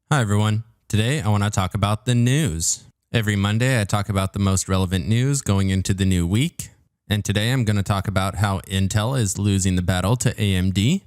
Hi everyone. Today I want to talk about the news. Every Monday I talk about the most relevant news going into the new week. And today I'm going to talk about how Intel is losing the battle to AMD.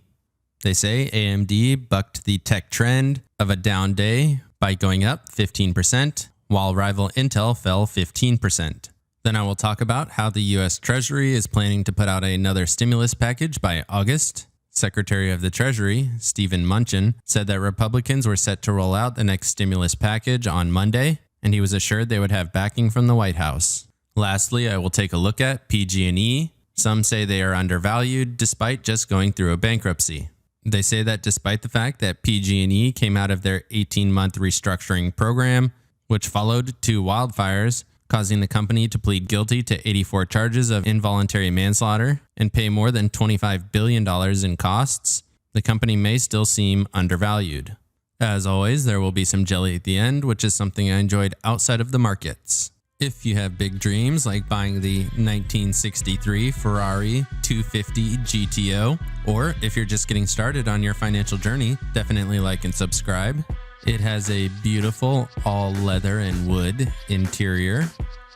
They say AMD bucked the tech trend of a down day by going up 15%, while rival Intel fell 15%. Then I will talk about how the US Treasury is planning to put out another stimulus package by August. Secretary of the Treasury, Stephen Mnuchin, said that Republicans were set to roll out the next stimulus package on Monday, and he was assured they would have backing from the White House. Lastly, I will take a look at pg&E. Some say they are undervalued despite just going through a bankruptcy. They say that despite the fact that pg&E came out of their 18-month restructuring program, which followed two wildfires, causing the company to plead guilty to 84 charges of involuntary manslaughter and pay more than $25 billion in costs, the company may still seem undervalued. As always, there will be some jelly at the end, which is something I enjoyed outside of the markets. If you have big dreams like buying the 1963 Ferrari 250 GTO, or if you're just getting started on your financial journey, definitely like and subscribe. It has a beautiful all leather and wood interior.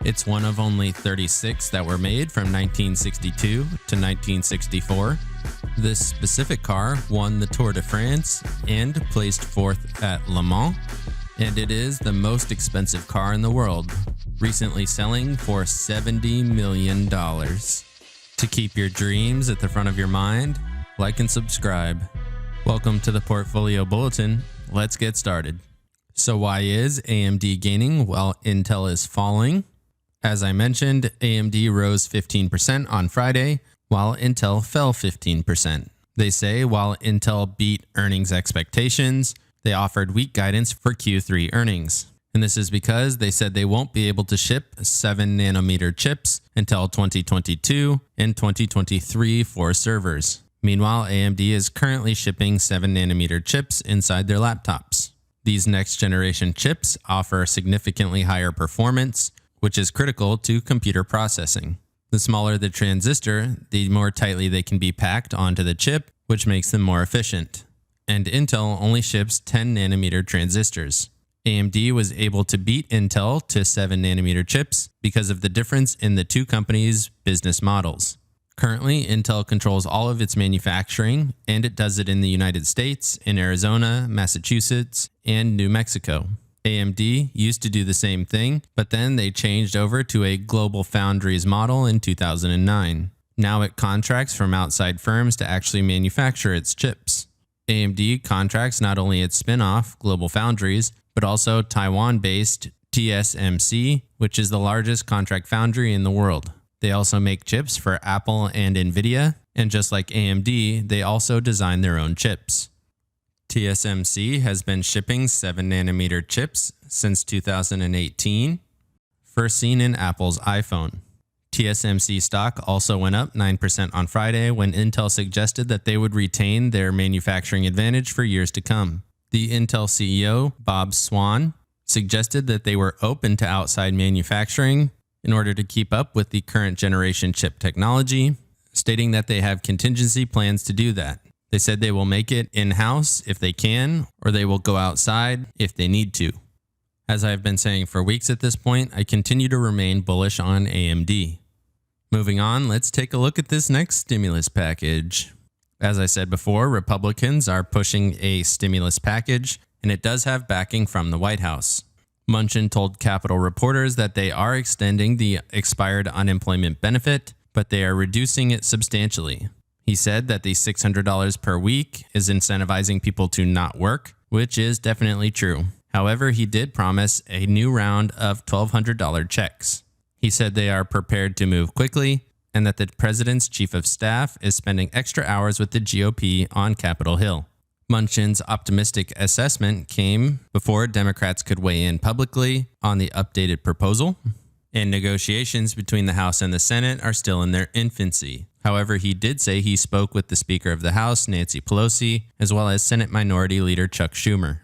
It's one of only 36 that were made from 1962 to 1964. This specific car won the Tour de France and placed fourth at Le Mans, and it is the most expensive car in the world, recently selling for $70 million. To keep your dreams at the front of your mind, like and subscribe. Welcome to the Portfolio Bulletin. Let's get started. So why is AMD gaining while Intel is falling? As I mentioned, AMD rose 15% on Friday, while Intel fell 15%. They say while Intel beat earnings expectations, they offered weak guidance for Q3 earnings. And this is because they said they won't be able to ship 7nm chips until 2022 and 2023 for servers. Meanwhile, AMD is currently shipping 7nm chips inside their laptops. These next-generation chips offer significantly higher performance, which is critical to computer processing. The smaller the transistor, the more tightly they can be packed onto the chip, which makes them more efficient. And Intel only ships 10nm transistors. AMD was able to beat Intel to 7nm chips because of the difference in the two companies' business models. Currently, Intel controls all of its manufacturing, and it does it in the United States, in Arizona, Massachusetts, and New Mexico. AMD used to do the same thing, but then they changed over to a global foundries model in 2009. Now it contracts from outside firms to actually manufacture its chips. AMD contracts not only its spin-off, Global Foundries, but also Taiwan-based TSMC, which is the largest contract foundry in the world. They also make chips for Apple and Nvidia, and just like AMD, they also design their own chips. TSMC has been shipping 7nm chips since 2018, first seen in Apple's iPhone. TSMC stock also went up 9% on Friday when Intel suggested that they would retain their manufacturing advantage for years to come. The Intel CEO, Bob Swan, suggested that they were open to outside manufacturing in order to keep up with the current generation chip technology, stating that they have contingency plans to do that. They said they will make it in-house if they can, or they will go outside if they need to. As I've been saying for weeks at this point, I continue to remain bullish on AMD. Moving on, let's take a look at this next stimulus package. As I said before, Republicans are pushing a stimulus package, and it does have backing from the White House. Mnuchin told Capitol reporters that they are extending the expired unemployment benefit, but they are reducing it substantially. He said that the $600 per week is incentivizing people to not work, which is definitely true. However, he did promise a new round of $1,200 checks. He said they are prepared to move quickly and that the president's chief of staff is spending extra hours with the GOP on Capitol Hill. Mnuchin's optimistic assessment came before Democrats could weigh in publicly on the updated proposal, and negotiations between the House and the Senate are still in their infancy. However, he did say he spoke with the Speaker of the House, Nancy Pelosi, as well as Senate Minority Leader Chuck Schumer.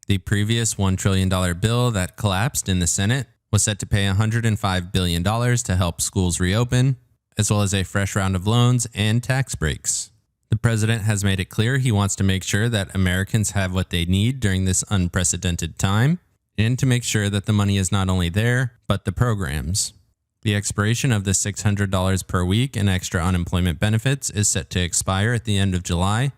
The previous $1 trillion bill that collapsed in the Senate was set to pay $105 billion to help schools reopen, as well as a fresh round of loans and tax breaks. The president has made it clear he wants to make sure that Americans have what they need during this unprecedented time, and to make sure that the money is not only there, but the programs. The expiration of the $600 per week in extra unemployment benefits is set to expire at the end of July,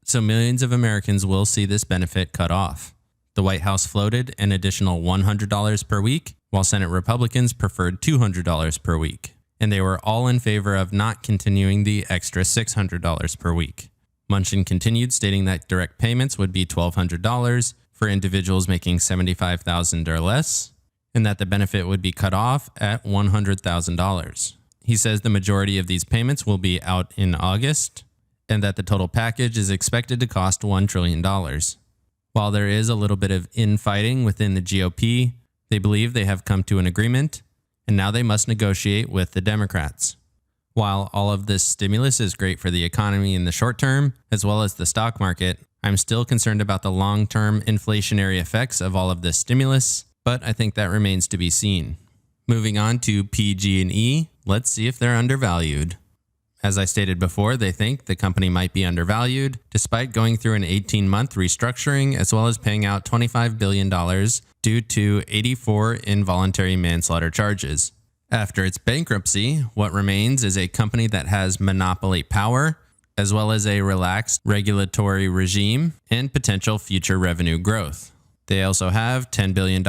so millions of Americans will see this benefit cut off. The White House floated an additional $100 per week, while Senate Republicans preferred $200 per week, and they were all in favor of not continuing the extra $600 per week. Mnuchin continued, stating that direct payments would be $1,200 for individuals making $75,000 or less, and that the benefit would be cut off at $100,000. He says the majority of these payments will be out in August, and that the total package is expected to cost $1 trillion. While there is a little bit of infighting within the GOP, they believe they have come to an agreement, and now they must negotiate with the Democrats. While all of this stimulus is great for the economy in the short term, as well as the stock market, I'm still concerned about the long-term inflationary effects of all of this stimulus, but I think that remains to be seen. Moving on to pg&E, let's see if they're undervalued. As I stated before, they think the company might be undervalued, despite going through an 18-month restructuring as well as paying out $25 billion due to 84 involuntary manslaughter charges. After its bankruptcy, what remains is a company that has monopoly power, as well as a relaxed regulatory regime and potential future revenue growth. They also have $10 billion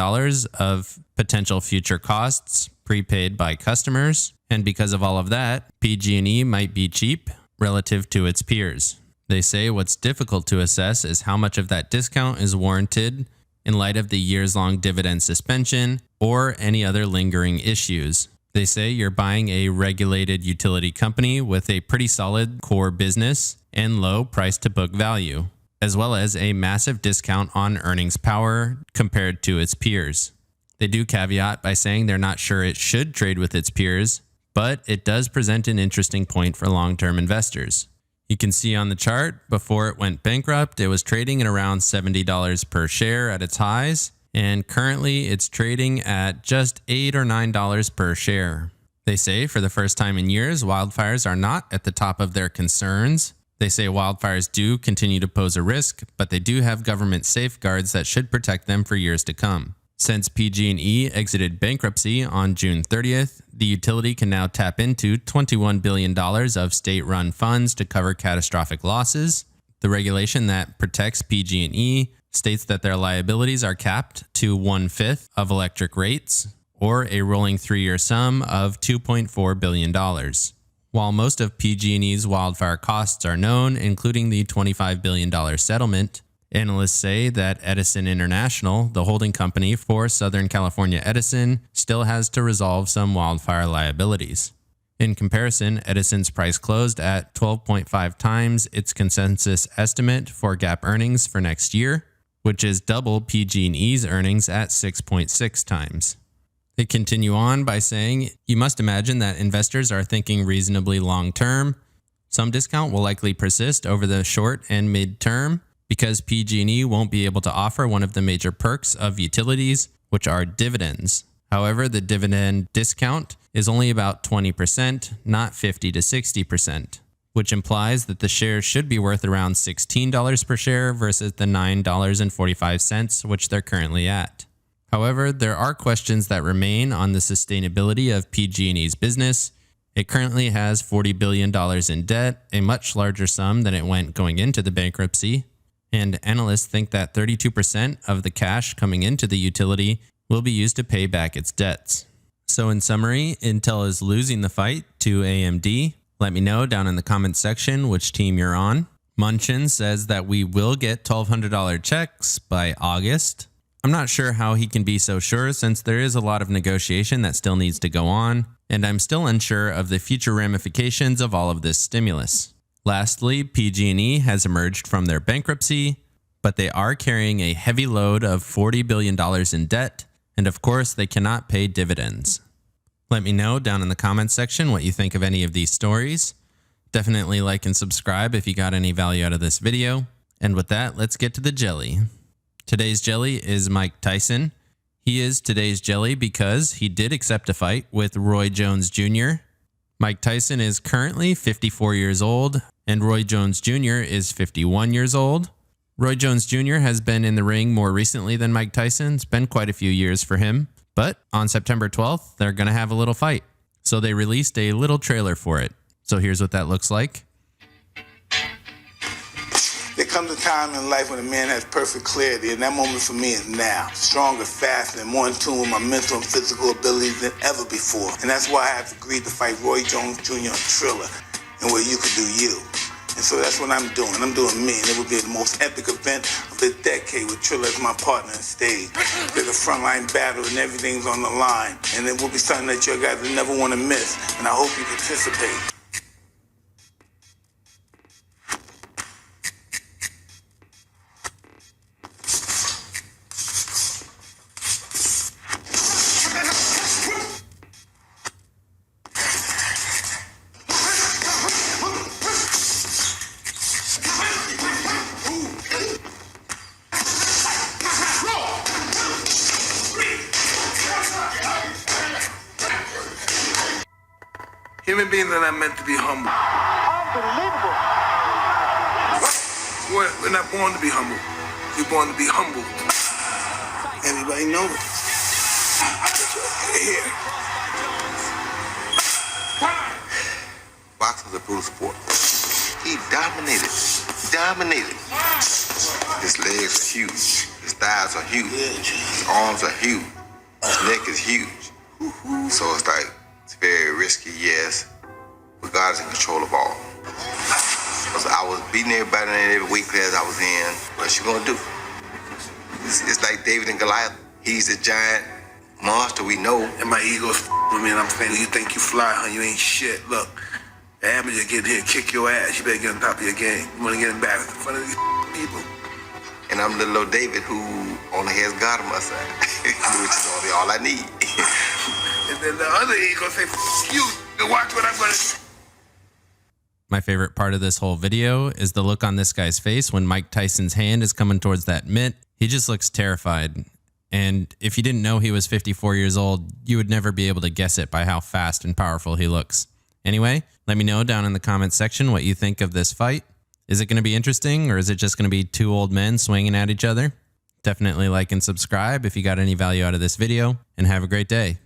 of potential future costs prepaid by customers, and because of all of that, pg&E might be cheap relative to its peers. They say what's difficult to assess is how much of that discount is warranted in light of the years-long dividend suspension or any other lingering issues. They say you're buying a regulated utility company with a pretty solid core business and low price-to-book value, as well as a massive discount on earnings power compared to its peers. They do caveat by saying they're not sure it should trade with its peers, but it does present an interesting point for long-term investors. You can see on the chart, before it went bankrupt, it was trading at around $70 per share at its highs, and currently it's trading at just $8 or $9 per share. They say for the first time in years, wildfires are not at the top of their concerns. They say wildfires do continue to pose a risk, but they do have government safeguards that should protect them for years to come. Since pg&E exited bankruptcy on June 30th, the utility can now tap into $21 billion of state-run funds to cover catastrophic losses. The regulation that protects pg&E states that their liabilities are capped to 1/5 of electric rates, or a rolling 3-year sum of $2.4 billion. While most of pg&E's wildfire costs are known, including the $25 billion settlement, analysts say that Edison International, the holding company for Southern California Edison, still has to resolve some wildfire liabilities. In comparison, Edison's price closed at 12.5 times its consensus estimate for GAAP earnings for next year, which is double pg&E's earnings at 6.6 times. They continue on by saying, you must imagine that investors are thinking reasonably long term. Some discount will likely persist over the short and mid term, because pg&E won't be able to offer one of the major perks of utilities, which are dividends. However, the dividend discount is only about 20%, not 50 to 60%, which implies that the shares should be worth around $16 per share versus the $9.45, which they're currently at. However, there are questions that remain on the sustainability of pg&E's business. It currently has $40 billion in debt, a much larger sum than it went going into the bankruptcy. And analysts think that 32% of the cash coming into the utility will be used to pay back its debts. So in summary, Intel is losing the fight to AMD. Let me know down in the comments section which team you're on. Mnuchin says that we will get $1,200 checks by August. I'm not sure how he can be so sure, since there is a lot of negotiation that still needs to go on, and I'm still unsure of the future ramifications of all of this stimulus. Lastly, pg&E has emerged from their bankruptcy, but they are carrying a heavy load of $40 billion in debt, and of course they cannot pay dividends. Let me know down in the comments section what you think of any of these stories. Definitely like and subscribe if you got any value out of this video. And with that, let's get to the jelly. Today's jelly is Mike Tyson. He is today's jelly because he did accept a fight with Roy Jones Jr. Mike Tyson is currently 54 years old, And Roy Jones Jr. is 51 years old. Roy Jones Jr. has been in the ring more recently than Mike Tyson. It's been quite a few years for him. But on September 12th, they're going to have a little fight. So they released a little trailer for it. So here's what that looks like. There comes a time in life when a man has perfect clarity, and that moment for me is now. Stronger, faster, and more in tune with my mental and physical abilities than ever before. And that's why I have agreed to fight Roy Jones Jr. on Triller, and where you can do you. And so that's what I'm doing. I'm doing me, and it will be the most epic event of the decade with Triller as my partner on stage. There's a frontline battle, and everything's on the line. And it will be something that you guys will never want to miss, and I hope you participate. Human beings are not meant to be humble. Unbelievable. We're not born to be humble. We're born to be humble. Everybody knows it. Here. Boxing is a brutal sport. He dominated. His legs are huge. His thighs are huge. His arms are huge. His neck is huge. So it's like, it's very risky, yes, but God is in control of all. I was beating everybody in every weight class I was in. What you gonna do? It's like David and Goliath. He's a giant monster, we know. And my ego's with me, and I'm saying, you think you fly, huh? You ain't shit. Look, the amateur get here, kick your ass. You better get on top of your game. You wanna get embarrassed in front of these people. And I'm little old David who only has God on my side, which is only all I need. And then the other ego say, you, watch what I'm gonna do. My favorite part of this whole video is the look on this guy's face when Mike Tyson's hand is coming towards that mitt. He just looks terrified. And if you didn't know he was 54 years old, you would never be able to guess it by how fast and powerful he looks. Anyway, let me know down in the comments section what you think of this fight. Is it going to be interesting, or is it just going to be two old men swinging at each other? Definitely like and subscribe if you got any value out of this video, and have a great day.